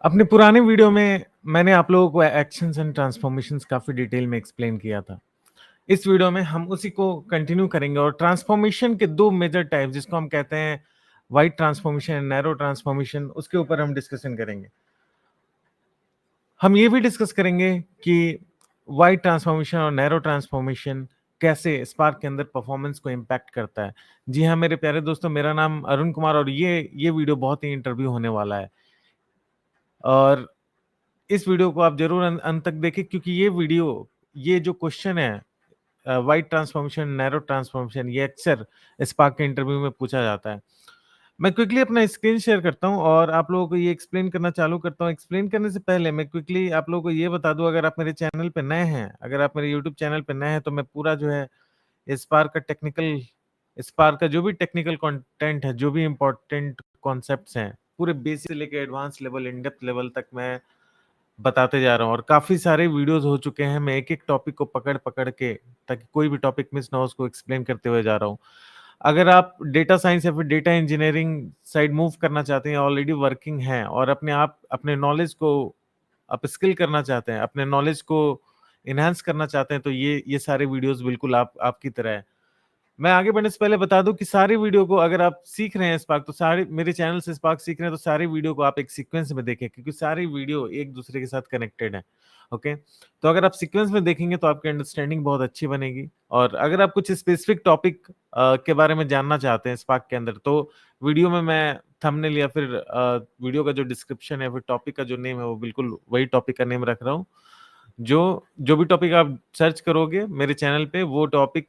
अपने पुराने वीडियो में मैंने आप लोगों को एक्शंस एंड ट्रांसफॉर्मेशंस काफ़ी डिटेल में एक्सप्लेन किया था। इस वीडियो में हम उसी को कंटिन्यू करेंगे और ट्रांसफॉर्मेशन के 2 मेजर टाइप जिसको हम कहते हैं wide transformation and narrow transformation उसके ऊपर हम डिस्कशन करेंगे। हम ये भी डिस्कस करेंगे कि वाइड ट्रांसफॉर्मेशन और नैरो ट्रांसफॉर्मेशन कैसे स्पार्क के अंदर परफॉर्मेंस को इम्पैक्ट करता है। जी हाँ, मेरे प्यारे दोस्तों, मेरा नाम अरुण कुमार और ये वीडियो बहुत ही इंटरव्यू होने वाला है और इस वीडियो को आप ज़रूर अंत तक देखें क्योंकि ये जो क्वेश्चन है वाइड ट्रांसफॉर्मेशन, नैरो ट्रांसफॉर्मेशन ये अक्सर स्पार्क के इंटरव्यू में पूछा जाता है। मैं क्विकली अपना स्क्रीन शेयर करता हूँ और आप लोगों को ये एक्सप्लेन करना चालू करता हूँ। एक्सप्लेन करने से पहले मैं क्विकली आप लोगों को ये बता दूँ, अगर आप मेरे चैनल पे नए हैं, अगर आप मेरे यूट्यूब चैनल पे नए हैं तो मैं पूरा जो है स्पार्क का जो भी टेक्निकल कंटेंट है, जो भी इम्पोर्टेंट कॉन्सेप्ट्स हैं, पूरे बेसिक से लेके advance level, in depth level तक मैं बताते जा रहा हूँ और काफ़ी सारे वीडियोज़ हो चुके हैं। मैं एक-एक टॉपिक को पकड़-पकड़ के ताकि कोई भी टॉपिक मिस ना हो उसको एक्सप्लेन करते हुए जा रहा हूँ। अगर आप डेटा साइंस या फिर डेटा इंजीनियरिंग साइड मूव करना चाहते हैं, ऑलरेडी वर्किंग हैं और अपने नॉलेज को अपस्किल करना चाहते हैं, अपने नॉलेज को एनहांस करना चाहते हैं, तो ये सारे वीडियोज़ बिल्कुल आपकी तरह है। मैं आगे बढ़ने से पहले बता दूं कि सारी वीडियो को अगर आप सीख रहे हैं स्पार्क तो सारे मेरे चैनल से स्पार्क सीख रहे हैं तो सारी वीडियो को आप एक सीक्वेंस में देखें क्योंकि सारी वीडियो एक दूसरे के साथ कनेक्टेड है। ओके, तो अगर आप सीक्वेंस में देखेंगे तो आपकी अंडरस्टैंडिंग बहुत अच्छी बनेगी और अगर आप कुछ स्पेसिफिक टॉपिक के बारे में जानना चाहते हैं स्पार्क के अंदर तो वीडियो में मैं थंबनेल या फिर वीडियो का जो डिस्क्रिप्शन है फिर टॉपिक का जो नेम है वो बिल्कुल वही टॉपिक का नेम रख रहा हूँ। जो जो भी टॉपिक आप सर्च करोगे मेरे चैनल पे वो टॉपिक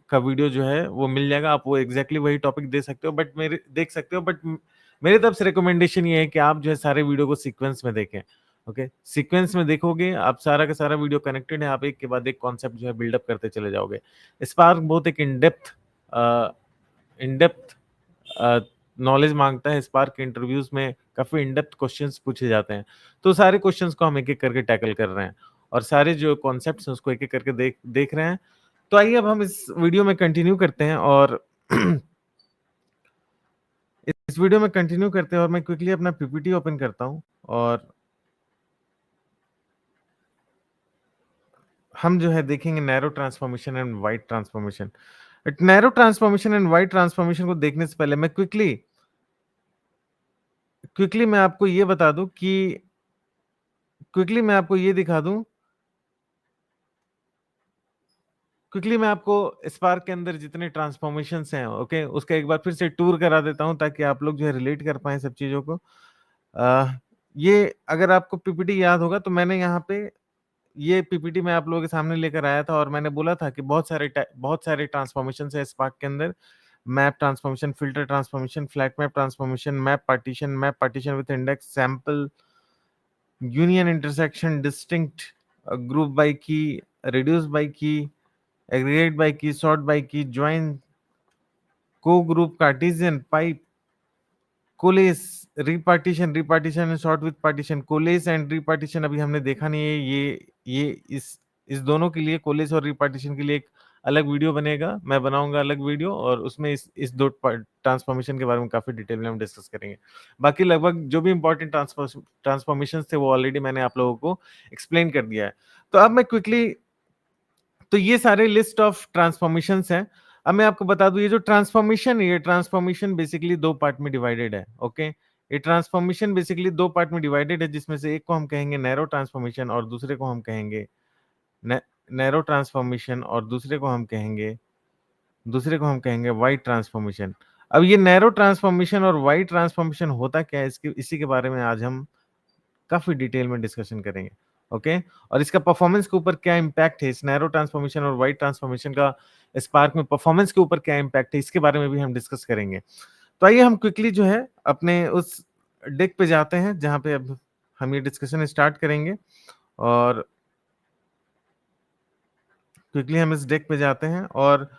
का वीडियो जो है वो मिल जाएगा। आप वो एग्जैक्टली वही टॉपिक दे सकते हो बट मेरे देख सकते हो बट मेरे तरफ से रिकमेंडेशन ये है कि आप जो है सारे वीडियो को सीक्वेंस में देखें। ओके, सीक्वेंस में देखोगे आप सारा का सारा वीडियो कनेक्टेड है, आप एक के बाद एक कॉन्सेप्ट जो है बिल्डअप करते चले जाओगे। स्पार्क बहुत एक इन डेप्थ नॉलेज मांगता है। स्पार्क के इंटरव्यूज में काफी इन डेप्थ क्वेश्चंस पूछे जाते हैं तो सारे क्वेश्चंस को हम एक एक करके टैकल कर रहे हैं और सारे जो कॉन्सेप्ट्स हैं उसको एक एक करके देख रहे हैं। तो आइए अब हम इस वीडियो में कंटिन्यू करते हैं और इस वीडियो में कंटिन्यू करते हैं और मैं क्विकली अपना पीपीटी ओपन करता हूं और हम जो है देखेंगे narrow transformation and wide transformation. Narrow transformation and wide transformation को देखने से पहले मैं क्विकली मैं आपको ये बता दूं कि क्विकली मैं आपको ये दिखा दूं क्विकली मैं आपको स्पार्क के अंदर जितने ट्रांसफॉर्मेशंस हैं ओके उसका एक बार फिर से टूर करा देता हूं ताकि आप लोग जो है रिलेट कर पाए सब चीजों को। ये अगर आपको पीपीटी याद होगा तो मैंने यहाँ पे ये पीपीटी मैं आप लोगों के सामने लेकर आया था और मैंने बोला था कि बहुत सारे ट्रांसफॉर्मेशन है स्पार्क के अंदर। Map transformation, filter transformation, flat map transformation, map partition with index, sample, union, intersection, distinct, group by key, reduce by key, aggregate by key, sort by key, join, cogroup, cartesian, pipe, coalesce, repartition and sort with partition. Coalesce and repartition अभी हमने देखा नहीं है। ये इस दोनों के लिए, कोलेस और रिपार्टीशन के लिए एक अलग वीडियो बनेगा, मैं बनाऊंगा अलग वीडियो और उसमें इस दो ट्रांसफॉर्मेशन के बारे में काफी डिटेल में हम डिस्कस करेंगे। बाकी लगभग जो भी इंपॉर्टेंट ट्रांसफॉर्मेशन थे वो ऑलरेडी मैंने आप लोगों को एक्सप्लेन कर दिया है। तो अब मैं क्विकली तो ये सारे लिस्ट ऑफ ट्रांसफॉर्मेशंस हैं। अब मैं आपको बता दूं ये जो ट्रांसफॉर्मेशन है ये ट्रांसफॉर्मेशन बेसिकली दो पार्ट में डिवाइडेड है। ओके, ये ट्रांसफॉर्मेशन बेसिकली दो पार्ट में डिवाइडेड है जिसमें से एक को हम कहेंगे नैरो ट्रांसफॉर्मेशन और दूसरे को हम कहेंगे नैरो ट्रांसफॉर्मेशन और दूसरे को हम कहेंगे वाइड ट्रांसफॉर्मेशन। अब ये नैरो ट्रांसफॉर्मेशन और वाइड ट्रांसफॉर्मेशन होता क्या है इसी के बारे में आज हम काफी डिटेल में डिस्कशन करेंगे। ओके, और इसका परफॉर्मेंस के ऊपर क्या इम्पैक्ट है, इस नैरो ट्रांसफॉर्मेशन और वाइड ट्रांसफॉर्मेशन का स्पार्क में परफॉर्मेंस के ऊपर क्या इम्पैक्ट है इसके बारे में भी हम डिस्कस करेंगे। तो आइए हम क्विकली जो है अपने उस डेक पे जाते हैं जहां पे अब हम ये डिस्कशन स्टार्ट करेंगे और क्विकली हम इस डेक पे जाते हैं और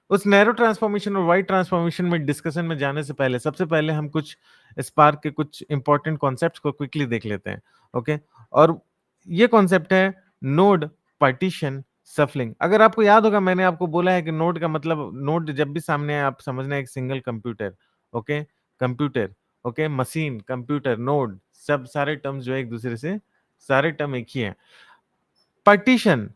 उस नैरो ट्रांसफॉर्मेशन और वाइड ट्रांसफॉर्मेशन में डिस्कशन में जाने से पहले सबसे पहले हम कुछ स्पार्क के कुछ इंपॉर्टेंट कॉन्सेप्ट्स को क्विकली देख लेते हैं। ओके, और ये कॉन्सेप्ट है नोड, पार्टीशन, सफलिंग। अगर आपको याद होगा मैंने आपको बोला है कि नोड का मतलब, नोड जब भी सामने आए आप समझना है एक single computer. Okay, computer, okay, machine, computer, node, सब सारे टर्म्स जो है एक दूसरे से, सारे टर्म एक ही है। पार्टीशन,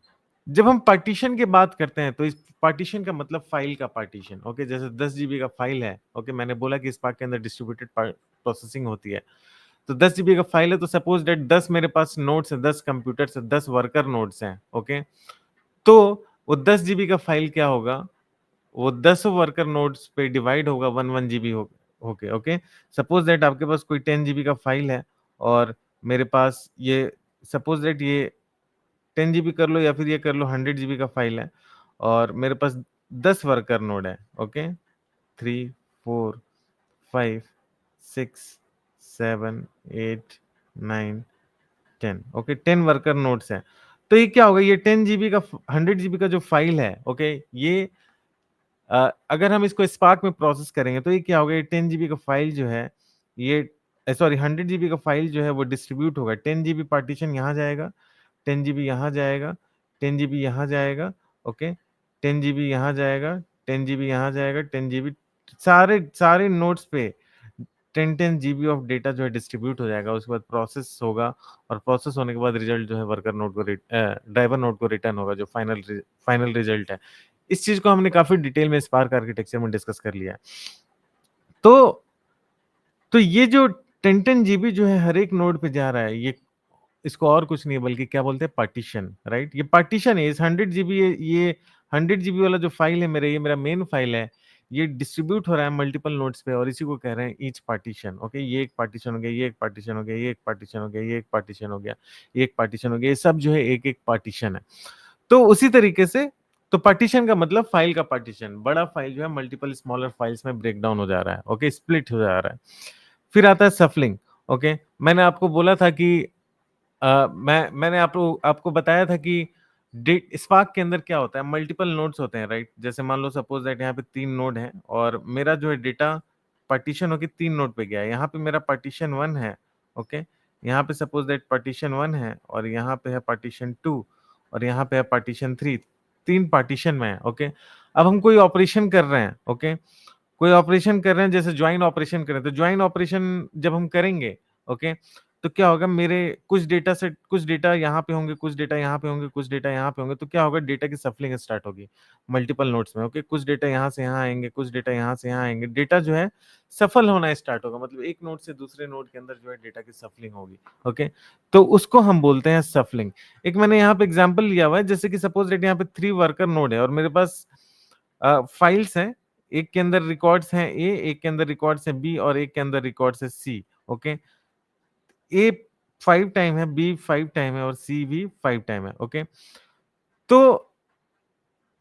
जब हम पार्टीशन की बात करते हैं तो इस पार्टीशन का मतलब फाइल का पार्टीशन। ओके, जैसे 10 जीबी का फाइल है। ओके, मैंने बोला कि स्पार्क के अंदर डिस्ट्रीब्यूटेड प्रोसेसिंग होती है। तो 10 जीबी का फाइल है, तो सपोज दैट 10 मेरे पास नोड्स है, 10 कंप्यूटर्स है, 10 वर्कर नोड्स हैं। ओके, तो वो 10 जीबी का फाइल क्या होगा, वो 10 वर्कर नोड्स पे डिवाइड होगा 1 जीबी होके। ओके, सपोज दैट आपके पास कोई 10 जीबी का फाइल है और मेरे पास ये, सपोज दैट ये 10 जीबी कर लो या फिर ये कर लो 100 जीबी का फाइल है और मेरे पास 10 वर्कर नोड है। ओके, 3 4 5 6 7 8 9 10। ओके, 10 वर्कर नोड्स हैं। तो ये क्या होगा, ये 10 जीबी का 100 जीबी का जो फाइल है, ओके, ये अगर हम इसको स्पार्क में प्रोसेस करेंगे तो ये क्या होगा, ये 10 जीबी का फाइल जो है, ये सॉरी 100 जीबी का फाइल जो है वो डिस्ट्रीब्यूट होगा। 10 जीबी पार्टीशन यहाँ जाएगा, 10 जीबी यहाँ जाएगा, 10 जीबी यहाँ जाएगा। ओके, 10 जीबी यहाँ जाएगा, 10 जीबी यहाँ जाएगा, 10 जीबी, सारे सारे नोड्स पे 10 जीबी ऑफ डेटा जो है डिस्ट्रीब्यूट हो जाएगा। उसके बाद प्रोसेस होगा और प्रोसेस होने के बाद रिजल्ट जो है वर्कर नोड को ड्राइवर नोड को रिटर्न होगा, जो फाइनल रिजल्ट है। इस चीज को हमने काफी डिटेल में स्पार्क आर्किटेक्चर में डिस्कस कर लिया है। तो ये जो 10 जीबी जो है हर एक नोड पे जा रहा है, ये इसको और कुछ नहीं बल्कि क्या बोलते हैं, पार्टीशन, राइट। ये पार्टीशन है, इस 100 जीबी, ये 100 जीबी वाला जो फाइल है मेरा, ये मेरा मेन फाइल है, ये डिस्ट्रीब्यूट हो रहा है मल्टीपल नोड्स पे और इसी को कह रहे हैं ईच पार्टीशन। ओके, ये एक पार्टीशन हो गया, ये एक पार्टीशन हो गया, ये एक पार्टीशन हो गया, ये एक पार्टीशन हो गया, ये एक पार्टीशन हो गया, ये सब जो है एक एक पार्टीशन है। तो उसी तरीके से, तो पार्टीशन का मतलब फाइल का पार्टीशन, बड़ा फाइल जो है मल्टीपल स्मॉलर फाइल्स में ब्रेक डाउन हो जा रहा है। ओके, स्प्लिट हो जा रहा है। फिर आता है सफलिंग। ओके, मैंने आपको बोला था कि मैंने आपको बताया था कि स्पार्क के अंदर क्या होता है, मल्टीपल नोड्स होते हैं, राइट। जैसे मान लो सपोज दैट यहाँ पे 3 नोड हैं और मेरा जो है डेटा पार्टीशन होकर 3 नोड पे गया है। यहाँ पे मेरा पार्टीशन 1 है। ओके, यहाँ पे सपोज दैट पार्टीशन 1 है और यहाँ पे है पार्टीशन 2 और यहाँ पे है पार्टीशन 3। 3 पार्टीशन में है। ओके, अब हम कोई ऑपरेशन कर रहे हैं। ओके, कोई ऑपरेशन कर रहे हैं, जैसे ज्वाइन ऑपरेशन करें, तो ज्वाइन ऑपरेशन जब हम करेंगे, ओके, तो क्या होगा, मेरे कुछ डेटा सेट, कुछ डेटा यहाँ पे होंगे, कुछ डेटा यहाँ पे होंगे, कुछ डेटा यहाँ पे होंगे, तो क्या होगा, डेटा की सफलिंग स्टार्ट होगी मल्टीपल नोड्स में। ओके, कुछ डेटा यहाँ से यहाँ आएंगे, कुछ डेटा यहाँ से यहाँ आएंगे, डेटा जो है सफल होना स्टार्ट होगा, मतलब एक नोड से दूसरे नोड के अंदर जो है डेटा की सफलिंग होगी। ओके, तो उसको हम बोलते हैं सफलिंग। एक मैंने यहाँ पे एग्जाम्पल लिया हुआ है, जैसे कि सपोज डेट यहाँ पे 3 वर्कर नोड है और मेरे पास फाइल्स हैं। एक के अंदर रिकॉर्ड्स हैं ए, एक के अंदर रिकॉर्ड्स हैं बी और एक के अंदर रिकॉर्ड्स है सी। ओके, ए 5 टाइम है, बी 5 टाइम है और सी भी 5 टाइम है। ओके, तो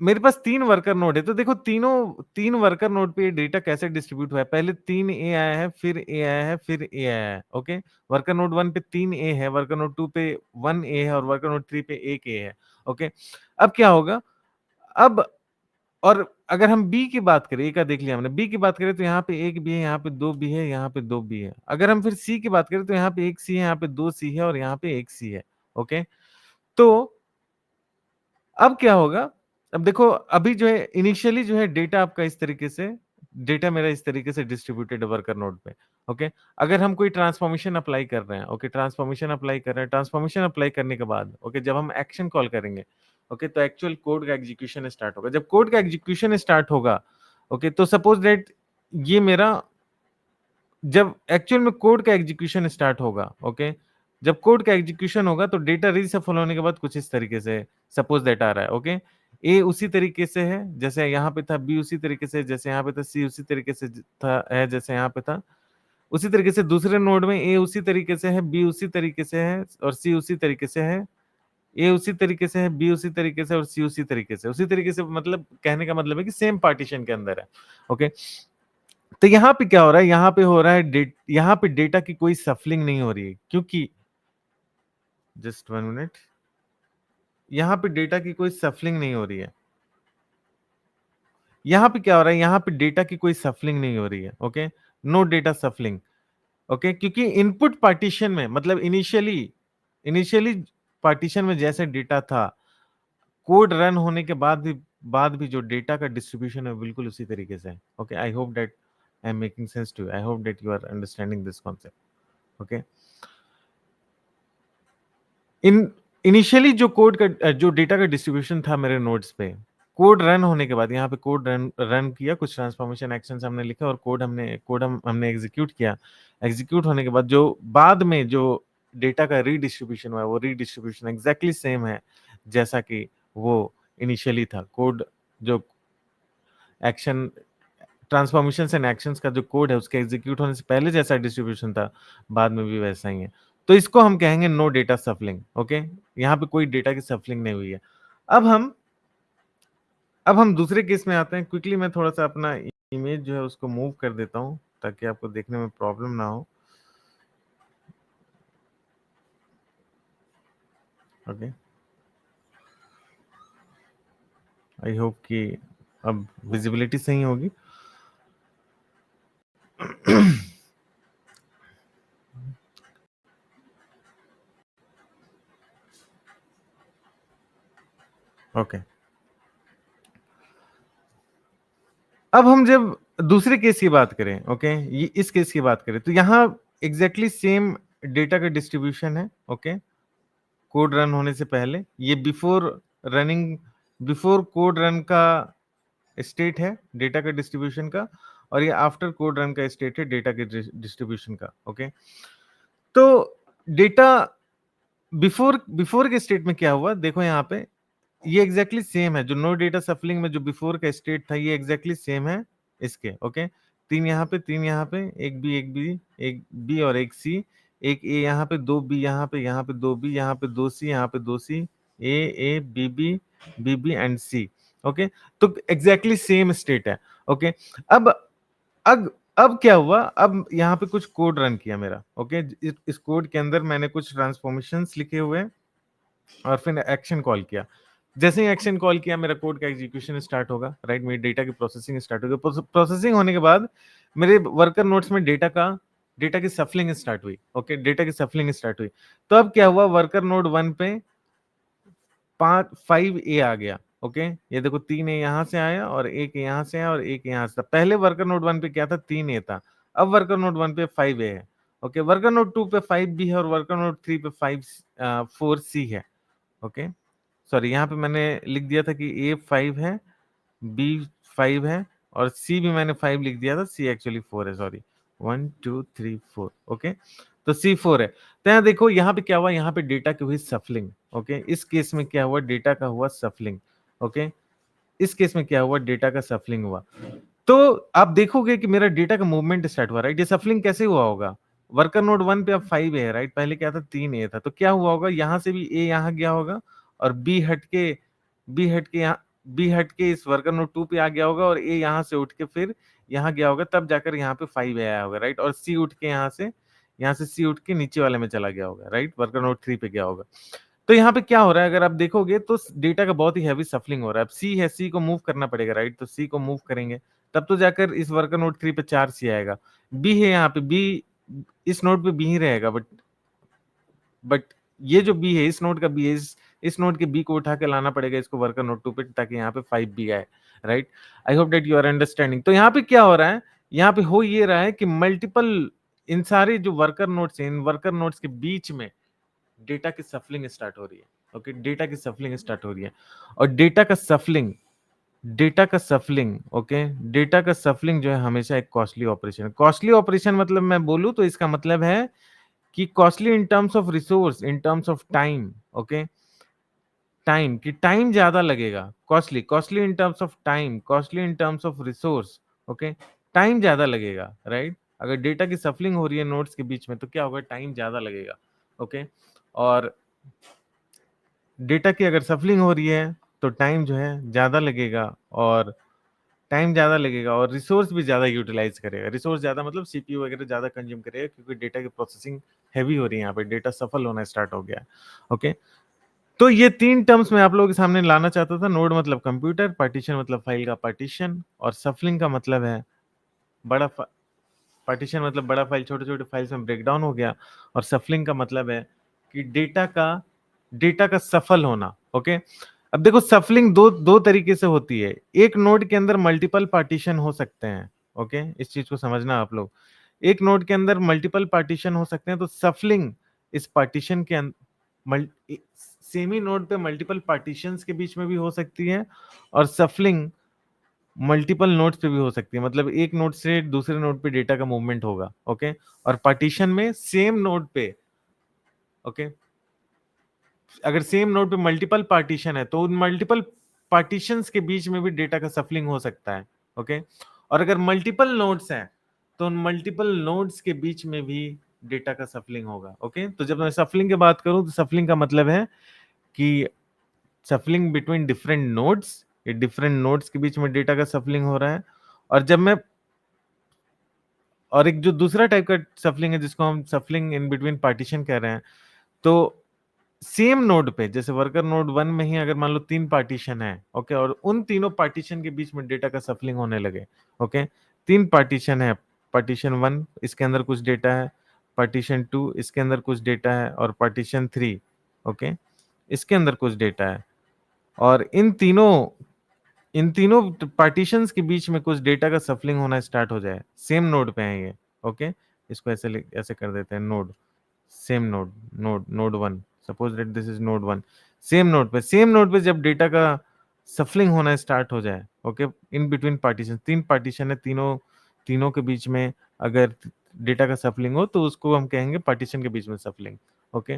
मेरे पास 3 वर्कर नोड है, तो देखो तीनों 3 वर्कर नोड पे डेटा कैसे डिस्ट्रीब्यूट हुआ है, पहले 3 ए आया है, फिर ए आया है, फिर ए आया है। ओके, वर्कर नोड 1 पे 3 ए है, वर्कर नोड 2 पे 1 ए है और वर्कर नोड 3 पे 1 ए है। ओके, अब क्या होगा, अब और अगर हम बी की बात करें, ए का देख लिया हमने, बी की बात करें तो यहाँ पे एक बी है, यहाँ पे 2 बी है, यहाँ पे 2 बी है। अगर हम फिर सी की बात करें तो यहाँ पे एक सी है, यहाँ पे 2 सी है और यहाँ पे एक सी है। ओके, तो अब क्या होगा, अब देखो, अभी जो है इनिशियली जो है डेटा आपका इस तरीके से, डेटा मेरा इस तरीके से डिस्ट्रीब्यूटेड वर्कर नोड पे। ओके, अगर हम कोई ट्रांसफॉर्मेशन अप्लाई कर रहे हैं, ओके, ट्रांसफॉर्मेशन अप्लाई कर रहे हैं, ट्रांसफॉर्मेशन अप्लाई करने के बाद, ओके, जब हम एक्शन कॉल करेंगे, ओके, तो एक्चुअल कोड का एग्जीक्यूशन स्टार्ट होगा। जब कोड का एग्जीक्यूशन स्टार्ट होगा, ओके, तो सपोज दैट ये मेरा, जब एक्चुअल में कोड का एग्जीक्यूशन स्टार्ट होगा, ओके, जब कोड का एग्जीक्यूशन होगा तो डेटा रीसफल होने के बाद कुछ इस तरीके से सपोज दैट आ रहा है। ओके, ए उसी तरीके से है जैसे यहाँ पे था, बी उसी तरीके से जैसे यहाँ पे था, सी उसी तरीके से था है जैसे यहाँ पे था, उसी तरीके से दूसरे नोड में ए उसी तरीके से है, बी उसी तरीके से है और सी उसी तरीके से है, ए उसी तरीके से है, बी उसी तरीके से और सी उसी तरीके से, उसी तरीके से मतलब कहने का मतलब है कि सेम पार्टीशन के अंदर है। ओके, तो यहाँ पे क्या हो रहा है, यहाँ पे हो रहा है यहाँ पे डेटा की कोई सफलिंग नहीं हो रही है, क्योंकि जस्ट 1 मिनट, यहाँ पे डेटा की कोई सफलिंग नहीं हो रही है। यहाँ पे क्या हो रहा है, यहाँ पे डेटा की कोई सफलिंग नहीं हो रही है। Okay, no data shuffling. Okay, क्योंकि इनपुट पार्टीशन में, मतलब इनिशियली इनिशियली पार्टीशन में जैसे डेटा था, कोड रन होने के बाद भी जो डेटा का डिस्ट्रीब्यूशन है बिल्कुल उसी तरीके से है। Okay, I hope that I am making sense to you, I hope that you are understanding this concept. Okay, in initially जो कोड का जो डेटा का डिस्ट्रीब्यूशन था मेरे नोड्स पे, कोड रन होने के बाद यहाँ पे कोड रन रन किया, कुछ ट्रांसफॉर्मेशन एक्शंस हमने लिखे और हमने एग्जीक्यूट किया। एग्जीक्यूट होने के बाद जो बाद में जो डेटा का रीडिस्ट्रीब्यूशन हुआ है, वो रीडिस्ट्रीब्यूशन एग्जैक्टली सेम है जैसा कि वो इनिशियली था। कोड जो एक्शन ट्रांसफॉर्मेशंस एंड एक्शंस का जो कोड है उसके एग्जीक्यूट होने से पहले जैसा डिस्ट्रीब्यूशन था, बाद में भी वैसा ही है। तो इसको हम कहेंगे नो डेटा सफलिंग। ओके, यहाँ पे कोई डेटा की सफलिंग नहीं हुई है। अब हम दूसरे केस में आते हैं। क्विकली मैं थोड़ा सा अपना इमेज जो है उसको मूव कर देता हूँ ताकि आपको देखने में प्रॉब्लम ना हो। ओके, आई होप कि अब विजिबिलिटी सही होगी। ओके, अब हम जब दूसरे केस की बात करें, ओके, ये इस केस की बात करें तो यहाँ एग्जैक्टली सेम डेटा का डिस्ट्रीब्यूशन है। ओके, कोड रन होने से पहले ये बिफोर कोड रन का स्टेट है डेटा के डिस्ट्रीब्यूशन का, और ये आफ्टर कोड रन का स्टेट है डेटा के डिस्ट्रीब्यूशन का। ओके, तो डेटा बिफोर बिफोर के स्टेट में क्या हुआ, देखो यहाँ पे ये एग्जैक्टली सेम है। जो नो डेटा सफलिंग में जो बिफोर का स्टेट था, ये एग्जैक्टली सेम है इसके। ओके, तीन यहाँ पे, तीन यहाँ पे, एक बी और एक सी, एक ए यहाँ पे, दो बी यहाँ पे दो बी यहाँ पे, दो सी यहाँ पे, दो C, A B B and C. Okay, तो एग्जैक्टली सेम स्टेट है। ओके, अब अब क्या हुआ, अब यहाँ पे कुछ कोड रन किया मेरा। ओके, इस कोड के अंदर मैंने कुछ ट्रांसफॉर्मेशंस लिखे हुए हैं और फिर एक्शन कॉल किया। जैसे ही एक्शन कॉल किया, मेरा कोड का एग्जीक्यूशन स्टार्ट होगा, राइट, मेरी डेटा की प्रोसेसिंग स्टार्ट होगी। प्रोसेसिंग होने के बाद मेरे वर्कर नोट्स में डेटा की सफलिंग स्टार्ट हुई। ओके, डेटा की सफलिंग स्टार्ट हुई। तो अब क्या हुआ, वर्कर नोड 1 पे 5A आ गया। ओके, ये देखो 3A यहाँ से आया और एक यहाँ से आया और एक यहाँ से था। पहले वर्कर नोड 1 पे क्या था, 3A था। अब वर्कर नोड 1 पे 5A है। ओके, वर्कर नोड 2 पे 5B है और वर्कर नोड 3 पे 4C है। ओके, सॉरी, यहाँ पे मैंने लिख दिया था कि ए 5 है, बी 5 है और सी भी मैंने 5 लिख दिया था, सी एक्चुअली 4 है, सॉरी, 1 2 3 4। ओके, तो सी 4 है। तो यहाँ देखो, यहाँ पे क्या हुआ, यहाँ पे डेटा की हुई सफलिंग। ओके, इस केस में क्या हुआ, डेटा का हुआ सफलिंग। ओके, इस केस में क्या हुआ, डेटा का सफलिंग हुआ। तो आप देखोगे कि मेरा डेटा का मूवमेंट स्टार्ट हुआ, राइट। ये सफलिंग कैसे हुआ होगा, वर्कर नोड 1 पे अब 5 है, राइट, पहले क्या था, 3 था। तो क्या हुआ होगा, यहाँ से भी ए यहाँ गया होगा और बी हट के इस वर्कर नोड 2 पे आ गया होगा और ए यहाँ से उठ के फिर यहाँ गया होगा, तब जाकर यहाँ पे 5 आया होगा, राइट। और सी उठ के यहाँ से सी उठ के नीचे वाले में चला गया होगा, राइट, वर्कर नोड 3 पे गया होगा। तो यहाँ पे क्या हो रहा है, अगर आप देखोगे तो डेटा का बहुत ही हैवी सफलिंग हो रहा है। अब सी है, सी को मूव करना पड़ेगा, राइट, तो सी को मूव करेंगे तब तो जाकर इस वर्कर नोड 3 पे 4C आएगा। बी है यहाँ पे, बी इस नोड पे बी ही रहेगा, बट ये जो बी है, इस नोड का बी है, इस नोड के बी को उठा के लाना पड़ेगा इसको वर्कर नोड 2 पे, ताकि यहाँ पे 5B आए, right. I hope that you are understanding. तो यहाँ पे क्या हो रहा है, यहाँ पे हो ये रहा है कि मल्टीपल इन सारे जो वर्कर नोड्स हैं, इन वर्कर नोड्स के बीच में डेटा की सफलिंग स्टार्ट हो रही है। ओके, डेटा की सफलिंग स्टार्ट हो रही है और डेटा का सफलिंग जो है हमेशा एक कॉस्टली ऑपरेशन है। कॉस्टली ऑपरेशन मतलब मैं बोलूं तो इसका मतलब है कि costly in terms of resource, in terms of time. Okay, time की टाइम ज्यादा लगेगा, costly in terms of time, costly in terms of resource. Okay, time ज्यादा लगेगा, राइट। अगर डेटा की सफलिंग हो रही है नोड्स के बीच में तो क्या होगा, टाइम ज्यादा लगेगा। ओके, और डेटा की अगर सफलिंग हो रही है तो टाइम जो है ज्यादा लगेगा, और टाइम ज्यादा लगेगा और रिसोर्स भी ज्यादा यूटिलाइज करेगा। रिसोर्स ज्यादा मतलब सीपीयू वगैरह ज्यादा कंज्यूम करेगा, क्योंकि डेटा की प्रोसेसिंग हैवी हो रही है, यहाँ पे डेटा सफल होना स्टार्ट हो गया है। ओके, तो ये तीन टर्म्स मैं आप लोगों के सामने लाना चाहता था। नोड मतलब कंप्यूटर, पार्टीशन मतलब फाइल का पार्टीशन, और सफलिंग का मतलब है बड़ा पार्टीशन मतलब बड़ा फाइल छोटे छोटे फाइल्स में ब्रेक डाउन हो गया, और सफलिंग का मतलब है कि डेटा का सफल होना। ओके, अब देखो, सफलिंग दो दो तरीके से होती है। एक नोड के अंदर मल्टीपल पार्टीशन हो सकते हैं। ओके, इस चीज को समझना आप लोग, एक नोड के अंदर मल्टीपल पार्टीशन हो सकते हैं, तो सफलिंग इस पार्टीशन के सेम ही नोड पे मल्टीपल पार्टीशंस के बीच में भी हो सकती है, और सफलिंग मल्टीपल नोड्स पे भी हो सकती है, मतलब एक नोड से दूसरे नोड पे डेटा का मूवमेंट होगा। ओके, और पार्टीशन में सेम नोड पे, ओके, अगर सेम नोड पे मल्टीपल पार्टीशन है तो उन मल्टीपल पार्टीशंस के बीच में भी डेटा का सफलिंग हो सकता है। ओके, और अगर मल्टीपल नोड्स हैं तो उन मल्टीपल नोड्स के बीच में भी डेटा का सफलिंग होगा। ओके, तो जब मैं सफलिंग की बात करूं तो सफलिंग का मतलब है कि सफलिंग बिटवीन डिफरेंट नोड्स, ये डिफरेंट नोड्स के बीच में डेटा का सफलिंग हो रहा है। और जब मैं, और एक जो दूसरा टाइप का सफलिंग है जिसको हम सफलिंग इन बिटवीन पार्टीशन कह रहे हैं, तो सेम नोड पे, जैसे वर्कर नोड 1 में ही अगर मान लो 3 पार्टीशन है, ओके, और उन तीनों पार्टीशन के बीच में डेटा का सफलिंग होने लगे। ओके, 3 पार्टीशन है, पार्टीशन 1 इसके अंदर कुछ डेटा है, पार्टीशन 2 इसके अंदर कुछ डेटा है, और पार्टीशन 3, ओके, इसके अंदर कुछ डेटा है, और इन तीनों पार्टीशंस के बीच में कुछ डेटा का सफलिंग होना स्टार्ट हो जाए, सेम नोड पे है ये। ओके, इसको ऐसे कर देते हैं, node, same node, node 1, suppose that this is node 1, same node पे जब डेटा का सफलिंग होना स्टार्ट हो जाए, okay, in between partition, 3 partition है, तीनों तीनों के बीच में अगर डेटा का सफलिंग हो तो उसको हम कहेंगे पार्टीशन के बीच में सफलिंग। ओके,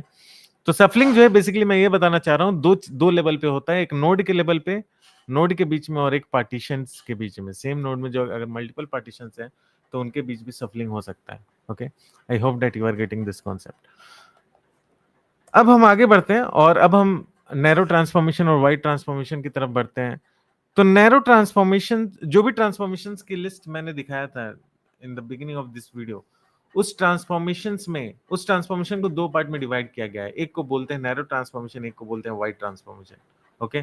तो सफलिंग जो है बेसिकली मैं ये बताना चाह रहा हूँ, दो दो लेवल पे होता है, एक नोड के लेवल पे, नोड के बीच में, और एक पार्टीशन के बीच में। सेम नोड में जो अगर मल्टीपल पार्टीशन है तो उनके बीच भी सफलिंग हो सकता है। Okay, I hope that you are getting this concept. अब हम आगे बढ़ते हैं और अब हम नैरो ट्रांसफॉर्मेशन और वाइड ट्रांसफॉर्मेशन की तरफ बढ़ते हैं। तो नैरो ट्रांसफॉर्मेशन, जो भी ट्रांसफॉर्मेशंस की लिस्ट मैंने दिखाया था in the beginning of this video, उस ट्रांसफॉर्मेशन को दो पार्ट में डिवाइड किया गया है। एक को बोलते हैं नैरो ट्रांसफॉर्मेशन, एक को बोलते हैं वाइड ट्रांसफॉर्मेशन। ओके,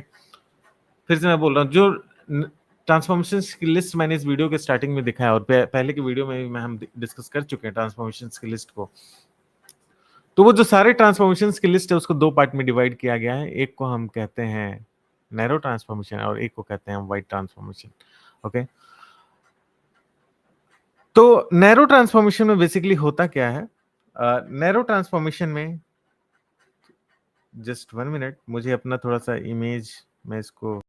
फिर से मैं बोल रहा हूँ, जो ट्रांसफॉर्मेशन की लिस्ट मैंने इस वीडियो के स्टार्टिंग में दिखाया, और पहले की वीडियो में भी हम डिस्कस कर चुके हैं ट्रांसफॉर्मेशन की लिस्ट को। तो वो जो सारे ट्रांसफॉर्मेशन की लिस्ट है उसको दो पार्ट में डिवाइड किया गया है। एक को हम कहते हैं नैरो ट्रांसफॉर्मेशन और एक को कहते हैं वाइड ट्रांसफॉर्मेशन। ओके, तो नैरो ट्रांसफॉर्मेशन में बेसिकली होता क्या है? नैरो ट्रांसफॉर्मेशन में, जस्ट 1 मिनट, मुझे अपना थोड़ा सा इमेज, मैं इसको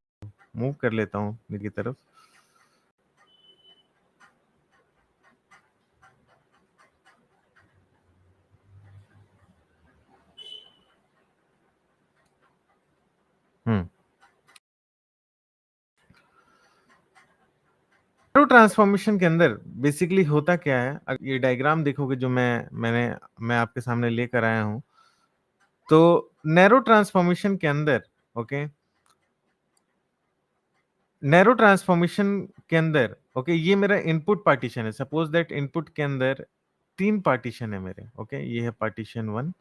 मूव कर लेता हूँ मेरी तरफ। नैरो ट्रांसफॉर्मेशन के अंदर बेसिकली होता क्या है, अगर ये डायग्राम देखोगे जो मैं आपके सामने लेकर आया हूं, तो नैरो ट्रांसफॉर्मेशन के अंदर, ओके, नैरो ट्रांसफॉर्मेशन के अंदर, ओके, ये मेरा इनपुट पार्टीशन है। सपोज दैट इनपुट के अंदर 3 पार्टीशन है मेरे। ओके, ये है पार्टीशन 1,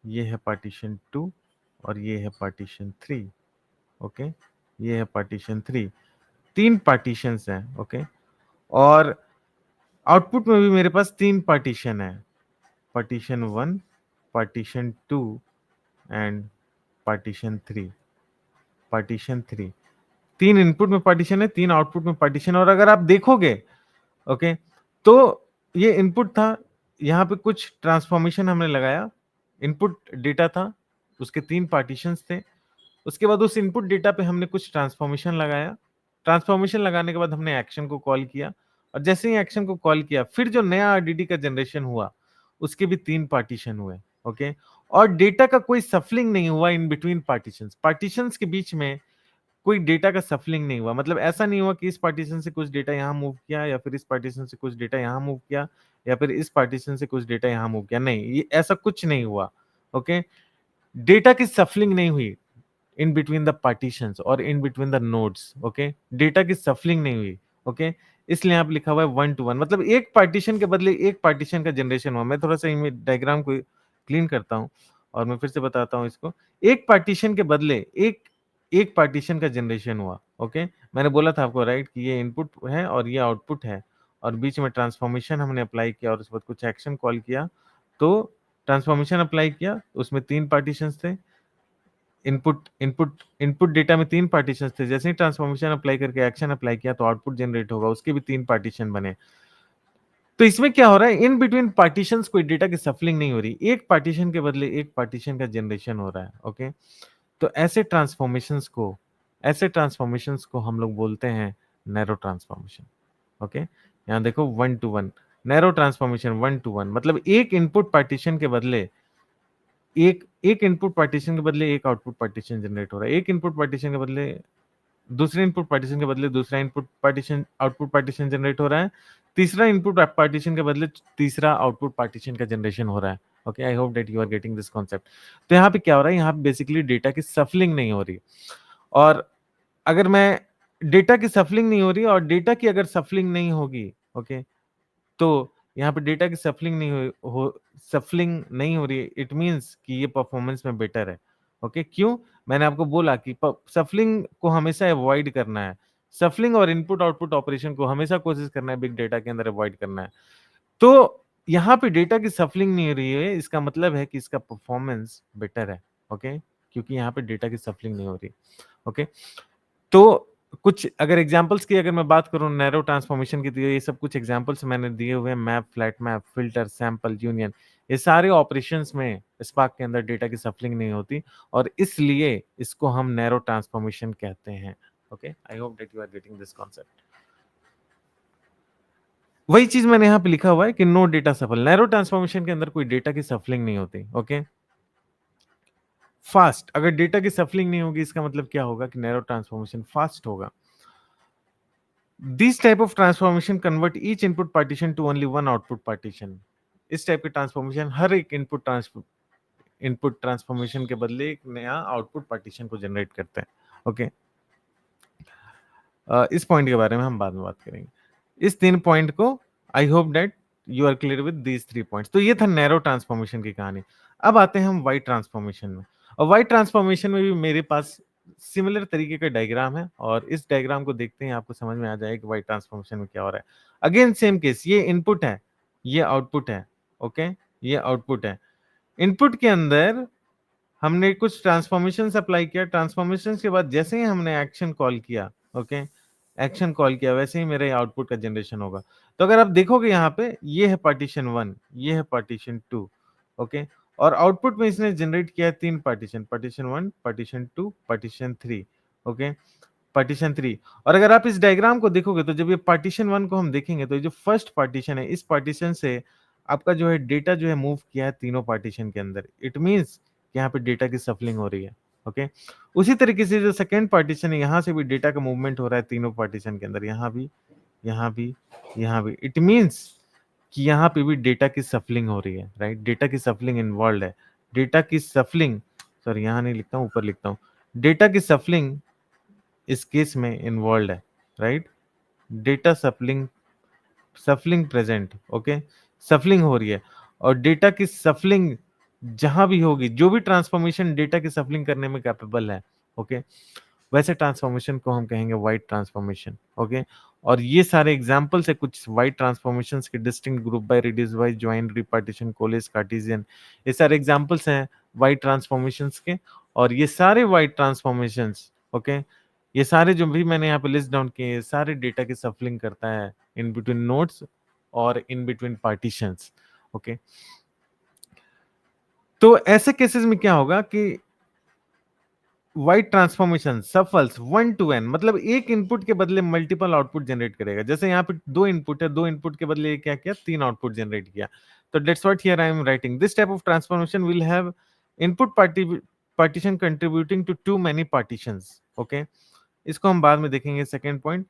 ये है पार्टीशन 2, और ये है पार्टीशन 3। ओके, ये है पार्टीशन 3, 3 पार्टीशंस हैं। ओके, और आउटपुट में भी मेरे पास 3 पार्टीशन है, partition 1, partition 2 and partition 3। 3 input में पार्टीशन है, 3 आउटपुट में पार्टीशन। और अगर आप देखोगे, ओके, तो ये इनपुट था, यहाँ पे कुछ ट्रांसफॉर्मेशन हमने लगाया, इनपुट डेटा था, उसके 3 पार्टीशंस थे। उसके बाद उस इनपुट डेटा पे हमने कुछ ट्रांसफॉर्मेशन लगाया, ट्रांसफॉर्मेशन लगाने के बाद हमने एक्शन को कॉल किया, और जैसे ही एक्शन को कॉल किया फिर जो नया आरडीडी का जनरेशन हुआ उसके भी 3 पार्टीशन हुए। ओके, और डेटा का कोई सफलिंग नहीं हुआ इन बिटवीन पार्टीशंस के बीच में कोई डेटा का सफलिंग नहीं हुआ। मतलब ऐसा नहीं हुआ कि इस पार्टीशन से कुछ डेटा यहाँ मूव किया, या फिर इस पार्टीशन से कुछ डेटा यहाँ मूव किया, या फिर इस पार्टीशन से कुछ डेटा यहाँ मूव किया, नहीं, ये ऐसा कुछ नहीं हुआ। ओके, डेटा की सफलिंग नहीं हुई इन बिटवीन द पार्टीशंस और in between the nodes. Okay, data की सफलिंग नहीं हुई। ओके, इसलिए यहाँ पे लिखा हुआ है 1 to 1, मतलब एक पार्टीशन के बदले एक पार्टीशन का जनरेशन हुआ। मैं थोड़ा सा डायग्राम को क्लीन करता हूँ और मैं फिर से बताता हूँ इसको। एक पार्टीशन के बदले एक एक पार्टीशन का जनरेशन हुआ। ओके, मैंने बोला था आपको, राइट, कि ये इनपुट है और ये आउटपुट है, और बीच में ट्रांसफॉर्मेशन हमने अप्लाई किया और उस बाद कुछ एक्शन कॉल किया। तो ट्रांसफॉर्मेशन अप्लाई किया, उसमें 3 पार्टीशन थे, इनपुट डेटा में 3 पार्टीशन थे। जैसे ही ट्रांसफॉर्मेशन अप्लाई करके एक्शन अप्लाई किया तो आउटपुट जनरेट होगा, उसके भी 3 पार्टीशन बने। तो इसमें क्या हो रहा है, इन बिटवीन पार्टीशंस कोई डेटा की सफलिंग नहीं हो रही, एक पार्टीशन के बदले एक पार्टीशन का जनरेशन हो रहा है। ओके, तो ऐसे ट्रांसफॉर्मेशंस को हम लोग बोलते हैं नैरो ट्रांसफॉर्मेशन। ओके, यहाँ देखो 1 to 1 नैरो ट्रांसफॉर्मेशन, 1 to 1 मतलब एक इनपुट पार्टीशन के बदले एक इनपुट पार्टीशन के बदले एक आउटपुट पार्टीशन जनरेट हो रहा है, एक इनपुट पार्टीशन के बदले दूसरे इनपुट पार्टीशन के बदले दूसरा input partition output partition generate हो रहा है, तीसरा इनपुट पार्टीशन के बदले तीसरा आउटपुट पार्टीशन का जनरेशन हो रहा है। Okay, I hope that you are getting this concept. तो यहाँ पे क्या हो रहा है, यहाँ पे बेसिकली डेटा की सफलिंग नहीं हो रही, और अगर मैं डेटा की सफलिंग नहीं हो रही और डेटा की अगर सफलिंग नहीं होगी, ओके, तो यहाँ पे डेटा की सफलिंग नहीं हो रही है, इट मींस कि ये परफॉर्मेंस में बेटर है। ओके, क्यों? मैंने आपको बोला कि सफलिंग को हमेशा अवॉइड करना है, सफलिंग और इनपुट आउटपुट ऑपरेशन को हमेशा कोशिश करना है बिग डेटा के अंदर अवॉइड करना है। तो यहाँ पे डेटा की सफलिंग नहीं हो रही है, इसका मतलब है कि इसका परफॉर्मेंस बेटर है। ओके, क्योंकि यहाँ पे डेटा की सफलिंग नहीं हो रही। ओके, तो कुछ अगर एग्जांपल्स की अगर मैं बात करूं नैरो ट्रांसफॉर्मेशन की, तो ये सब कुछ एग्जांपल्स मैंने दिए हुए हैं, map, flat map, filter, sample, union, ये सारे ऑपरेशंस में स्पार्क के अंदर डेटा की सफलिंग नहीं होती, और इसलिए इसको हम नैरो ट्रांसफॉर्मेशन कहते हैं। Okay, I hope that you are getting this concept. वही चीज मैंने यहाँ पे लिखा हुआ है कि no data shuffle, narrow transformation के अंदर कोई डेटा की सफलिंग नहीं होती। ओके, फास्ट, अगर डेटा की सफलिंग नहीं होगी इसका मतलब क्या होगा कि नैरो ट्रांसफॉर्मेशन फास्ट होगा। This type of transformation convert each input partition to only one output partition. इस टाइप के ट्रांसफॉर्मेशन हर एक इनपुट ट्रांसफॉर्मेशन के बदले एक नया आउटपुट पार्टीशन को जनरेट करते हैं। ओके, इस पॉइंट के बारे में हम बाद में बात करेंगे। इस 3 पॉइंट को I hope that you are clear with these 3 points. तो ये था नैरो ट्रांसफॉर्मेशन की कहानी। अब आते हैं हम वाइड ट्रांसफॉर्मेशन में, और वाइड ट्रांसफॉर्मेशन में भी मेरे पास सिमिलर तरीके का डायग्राम है, और इस डायग्राम को देखते हैं आपको समझ में आ जाएगा कि वाइड ट्रांसफॉर्मेशन में क्या हो रहा है। अगेन सेम केस, ये इनपुट है, ये आउटपुट है। ओके, ये आउटपुट है। इनपुट के अंदर हमने कुछ ट्रांसफॉर्मेशन अप्लाई किया, ट्रांसफॉर्मेशन के बाद जैसे ही हमने एक्शन कॉल किया, ओके, एक्शन कॉल किया, वैसे ही मेरे आउटपुट का जनरेशन होगा। तो अगर आप देखोगे यहाँ पे, ये है पार्टीशन 1, ये है पार्टीशन 2। ओके, और आउटपुट में इसने जनरेट किया है 3 partition, partition 1, partition 2, partition 3। Okay, partition 3। और अगर आप इस डायग्राम को देखोगे तो जब ये पार्टीशन 1 को हम देखेंगे, तो ये जो फर्स्ट पार्टीशन है, इस पार्टीशन से आपका जो है डेटा जो है मूव किया है तीनों पार्टीशन के अंदर, इट मींस यहाँ पे डेटा की सफलिंग हो रही है। ओके, उसी तरीके से जो सेकंड पार्टीशन है, यहाँ से भी डेटा का मूवमेंट हो रहा है तीनों पार्टीशन के अंदर, यहाँ भी, यहाँ भी, यहाँ भी, इट मींस कि यहाँ पे भी डेटा की सफलिंग हो रही है। राइट, डेटा की सफलिंग इन्वॉल्व है, डेटा की सफलिंग, सॉरी यहाँ नहीं लिखता हूँ, ऊपर लिखता हूँ, डेटा की सफलिंग इस केस में इन्वॉल्व है। Right, data सफलिंग, सफलिंग present. ओके, सफलिंग हो रही है, और डेटा की सफलिंग जहां भी होगी, जो भी ट्रांसफॉर्मेशन डेटा की सफलिंग करने में कैपेबल है, ओके, वैसे ट्रांसफॉर्मेशन को हम कहेंगे वाइड ट्रांसफॉर्मेशन। ओके, और ये सारे एग्जांपल्स है कुछ वाइड ट्रांसफॉर्मेशंस के, distinct group by, reduce by, join, repartition, coalesce, cartesian, ये सारे एग्जांपल्स हैं वाइड ट्रांसफॉर्मेशंस के। और ये सारे वाइड ट्रांसफॉर्मेशंस, ओके, ये सारे जो भी मैंने यहाँ पे लिस्ट डाउन किए, सारे डेटा की सफलिंग करता है इन बिटवीन नोड्स और इन बिटवीन पार्टीशंस। ओके, तो ऐसे केसेस में क्या होगा कि वाइड ट्रांसफॉर्मेशन सफल्स 1 to n, मतलब एक इनपुट के बदले मल्टीपल आउटपुट जनरेट करेगा। जैसे यहाँ पे 2 इनपुट है, 2 इनपुट के बदले क्या किया, 3 आउटपुट जनरेट किया। तो that's what here I am writing, this type of transformation will have input partition contributing to too many partitions. Okay, इसको हम बाद में देखेंगे। Second point,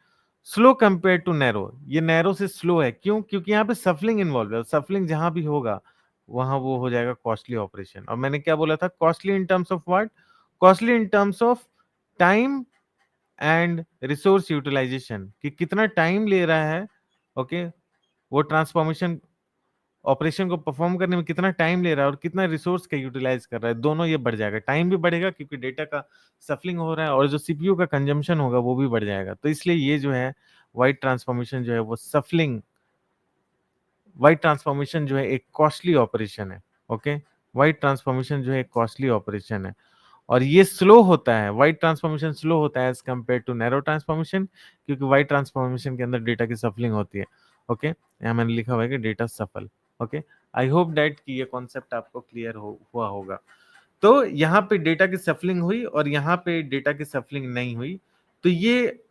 slow compare to narrow, ये नैरो से स्लो है, क्यों? क्योंकि यहाँ पे सफलिंग इन्वॉल्व है, सफलिंग जहां भी होगा वहां वो हो जाएगा कॉस्टली ऑपरेशन। और मैंने क्या बोला था, costly in terms of what, costly in terms of time and resource utilization, कि कितना टाइम ले रहा है, ओके, वो ट्रांसफॉर्मेशन ऑपरेशन को परफॉर्म करने में कितना टाइम ले रहा है और कितना रिसोर्स का यूटिलाइज कर रहा है, दोनों ये बढ़ जाएगा। टाइम भी बढ़ेगा क्योंकि डेटा का सफलिंग हो रहा है, और जो सीपीयू का कंजम्पशन होगा वो भी बढ़ जाएगा। तो इसलिए ये जो है वाइड ट्रांसफॉर्मेशन जो है वो सफलिंग, वाइड ट्रांसफॉर्मेशन जो है एक कॉस्टली ऑपरेशन है। ओके, वाइड ट्रांसफॉर्मेशन जो है एक कॉस्टली ऑपरेशन है, और ये स्लो होता है, वाइड ट्रांसफॉर्मेशन स्लो होता है as compare to narrow transformation, क्योंकि वाइड ट्रांसफॉर्मेशन के अंदर डेटा की सफलिंग होती है। ओके, यहाँ मैंने लिखा हुआ है कि डेटा सफल। ओके, आई होप दैट कि ये कॉन्सेप्ट आपको क्लियर हुआ होगा। तो यहाँ पे डेटा की सफलिंग हुई और यहाँ पे डेटा की सफलिंग नहीं हुई, तो ये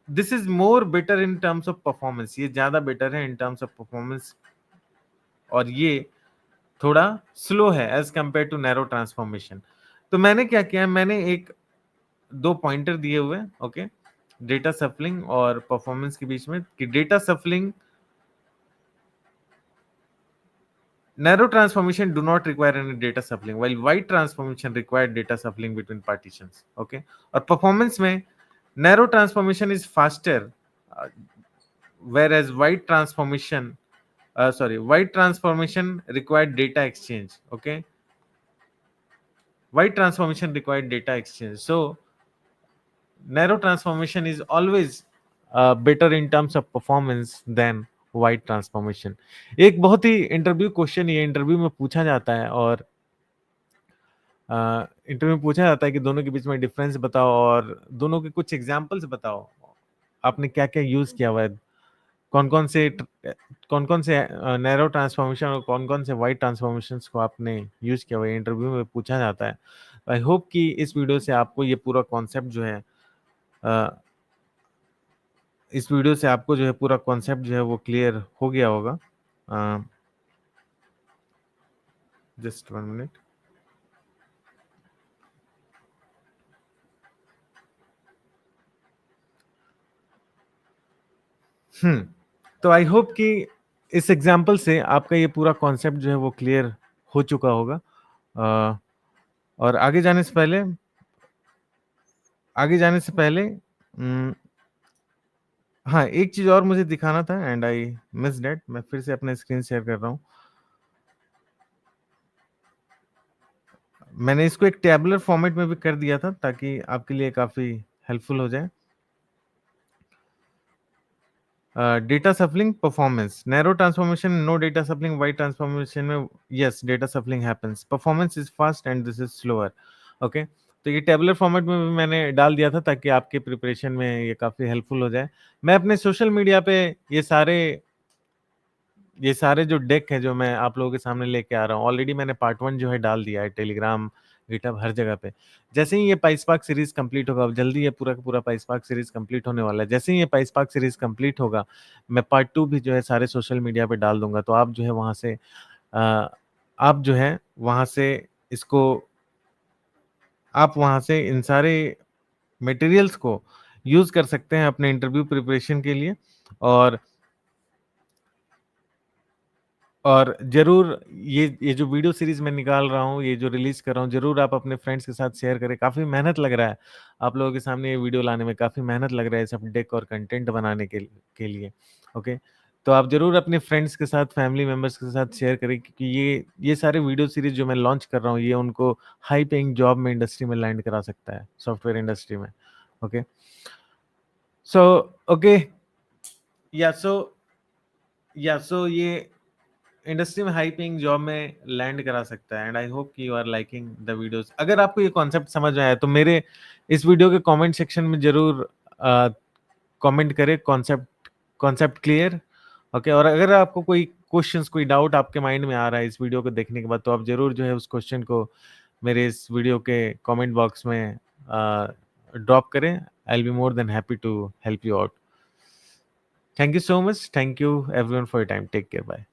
this is more better in terms of performance, ये ज्यादा बेटर है इन टर्म्स ऑफ परफॉर्मेंस, और ये थोड़ा स्लो है as compare to narrow transformation. तो मैंने क्या किया, मैंने एक दो पॉइंटर दिए हुए, ओके, डेटा सफलिंग और परफॉर्मेंस के बीच में, कि data सफलिंग, narrow transformation do not require any data shuffling, while wide transformation require data shuffling between partitions. Okay, और performance में narrow transformation is faster, uh, whereas wide transformation required data exchange. Okay, wide transformation required data exchange. So narrow transformation is always better in terms of performance than wide transformation. एक बहुत ही interview question ये interview में पूछा जाता है, और interview में पूछा जाता है कि दोनों के बीच में डिफरेंस बताओ और दोनों के कुछ एग्जांपल्स बताओ, आपने क्या क्या यूज किया हुआ है, कौन कौन से नैरो ट्रांसफॉर्मेशन और कौन कौन से वाइड ट्रांसफॉर्मेशंस को आपने यूज किया हुआ है, इंटरव्यू में पूछा जाता है। आई होप कि इस वीडियो से आपको ये पूरा कॉन्सेप्ट जो है, इस वीडियो से आपको जो है पूरा कॉन्सेप्ट जो है वो क्लियर हो गया होगा। Just 1 minute. तो आई होप कि इस एग्जाम्पल से आपका ये पूरा कॉन्सेप्ट जो है वो क्लियर हो चुका होगा। और आगे जाने से पहले हाँ, एक चीज और मुझे दिखाना था एंड आई मिस डेट, मैं फिर से अपना स्क्रीन शेयर कर रहा हूँ। मैंने इसको एक टैबुलर फॉर्मेट में भी कर दिया था ताकि आपके लिए काफी हेल्पफुल हो जाए। Data shuffling performance, narrow transformation no data shuffling, wide transformation में yes data shuffling happens, performance is fast and this is slower. Okay, तो ये टेबुलर फॉर्मेट में भी मैंने डाल दिया था ताकि आपके प्रिपरेशन में ये काफी हेल्पफुल हो जाए। मैं अपने सोशल मीडिया पे ये सारे जो डेक है जो मैं आप लोगों के सामने लेके आ रहा हूँ, ऑलरेडी मैंने पार्ट 1 जो है डाल दिया है टेलीग्राम, गिटहब, हर जगह पे। जैसे ही ये पाइस्पार्क सीरीज कंप्लीट होगा, अब जल्दी ये पूरा का पूरा पाइस्पार्क सीरीज कंप्लीट होने वाला है, जैसे ही ये पाइस्पार्क सीरीज कंप्लीट होगा, मैं पार्ट 2 भी जो है सारे सोशल मीडिया पे डाल दूंगा। तो आप जो है वहां से आप जो है वहां से इसको आप वहां से इन सारे मटेरियल्स को यूज कर सकते हैं अपने इंटरव्यू प्रिपरेशन के लिए। और और जरूर ये जो वीडियो सीरीज मैं निकाल रहा हूँ, ये जो रिलीज कर रहा हूँ, जरूर आप अपने फ्रेंड्स के साथ शेयर करें। काफी मेहनत लग रहा है आप लोगों के सामने ये वीडियो लाने में, काफी मेहनत लग रहा है सब डेक और कंटेंट बनाने के लिए। ओके, तो आप जरूर अपने फ्रेंड्स के साथ, फैमिली मेंबर्स के साथ शेयर करें, क्योंकि ये सारे वीडियो सीरीज जो मैं लॉन्च कर रहा हूँ, ये उनको हाई पेइंग जॉब में इंडस्ट्री में लैंड करा सकता है, सॉफ्टवेयर इंडस्ट्री में। ओके, सो ओके या सो ये इंडस्ट्री में हाई पेइंग जॉब में लैंड करा सकता है। एंड आई होप कि you are liking the videos. अगर आपको ये कॉन्सेप्ट समझ में आया तो मेरे इस वीडियो के कमेंट सेक्शन में जरूर कमेंट करें कॉन्सेप्ट कॉन्सेप्ट क्लियर। ओके, और अगर आपको कोई क्वेश्चंस, कोई डाउट आपके माइंड में आ रहा है इस वीडियो को देखने के बाद, तो आप जरूर जो है उस क्वेश्चन को मेरे इस वीडियो के कमेंट बॉक्स में ड्रॉप करें। I will be more than happy to help you out. Thank you so much, thank you everyone for your time, take care, bye.